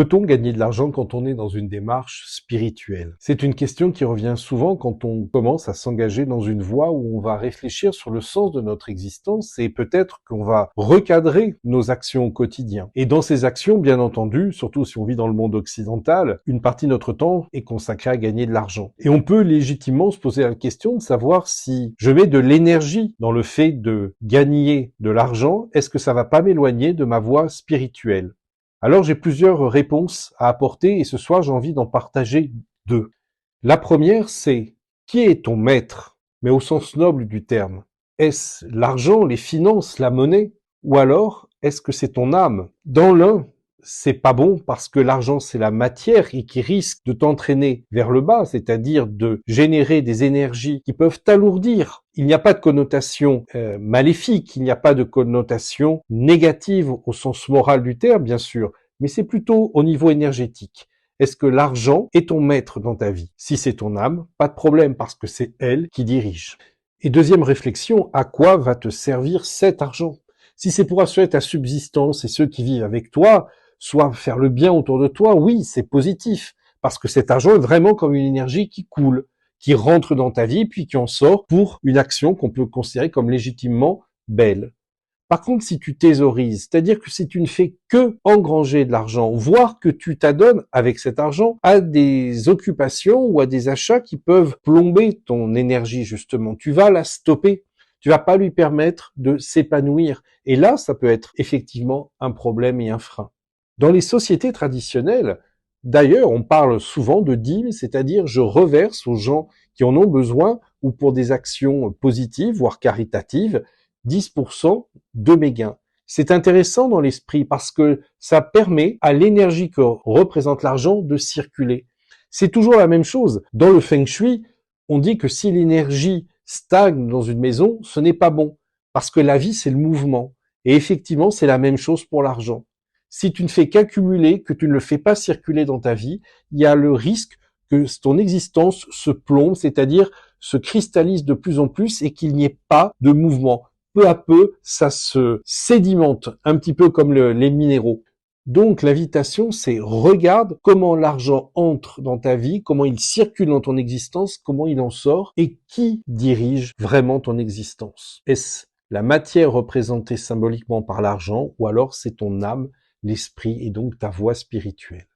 Peut-on gagner de l'argent quand on est dans une démarche spirituelle? C'est une question qui revient souvent quand on commence à s'engager dans une voie où on va réfléchir sur le sens de notre existence et peut-être qu'on va recadrer nos actions au quotidien. Et dans ces actions, bien entendu, surtout si on vit dans le monde occidental, une partie de notre temps est consacrée à gagner de l'argent. Et on peut légitimement se poser la question de savoir si je mets de l'énergie dans le fait de gagner de l'argent, est-ce que ça va pas m'éloigner de ma voie spirituelle? Alors j'ai plusieurs réponses à apporter et ce soir j'ai envie d'en partager deux. La première c'est qui est ton maître, mais au sens noble du terme? Est-ce l'argent, les finances, la monnaie? Ou alors est-ce que c'est ton âme? Dans l'un, c'est pas bon parce que l'argent c'est la matière et qui risque de t'entraîner vers le bas, c'est-à-dire de générer des énergies qui peuvent t'alourdir. Il n'y a pas de connotation maléfique, il n'y a pas de connotation négative au sens moral du terme, bien sûr, mais c'est plutôt au niveau énergétique. Est-ce que l'argent est ton maître dans ta vie? Si c'est ton âme, pas de problème parce que c'est elle qui dirige. Et deuxième réflexion, à quoi va te servir cet argent? Si c'est pour assurer ta subsistance et ceux qui vivent avec toi, soit faire le bien autour de toi, oui, c'est positif, parce que cet argent est vraiment comme une énergie qui coule, qui rentre dans ta vie, puis qui en sort pour une action qu'on peut considérer comme légitimement belle. Par contre, si tu thésauриses, c'est-à-dire que si tu ne fais que engranger de l'argent, voire que tu t'adonnes avec cet argent à des occupations ou à des achats qui peuvent plomber ton énergie, justement, tu vas la stopper. Tu vas pas lui permettre de s'épanouir. Et là, ça peut être effectivement un problème et un frein. Dans les sociétés traditionnelles, d'ailleurs, on parle souvent de dîmes, c'est-à-dire je reverse aux gens qui en ont besoin ou pour des actions positives, voire caritatives, 10% de mes gains. C'est intéressant dans l'esprit parce que ça permet à l'énergie que représente l'argent de circuler. C'est toujours la même chose. Dans le feng shui, on dit que si l'énergie stagne dans une maison, ce n'est pas bon parce que la vie, c'est le mouvement. Et effectivement, c'est la même chose pour l'argent. Si tu ne fais qu'accumuler, que tu ne le fais pas circuler dans ta vie, il y a le risque que ton existence se plombe, c'est-à-dire se cristallise de plus en plus et qu'il n'y ait pas de mouvement. Peu à peu, ça se sédimente, un petit peu comme les minéraux. Donc l'invitation, c'est regarde comment l'argent entre dans ta vie, comment il circule dans ton existence, comment il en sort et qui dirige vraiment ton existence. Est-ce la matière représentée symboliquement par l'argent ou alors c'est ton âme, l'esprit et donc ta voie spirituelle?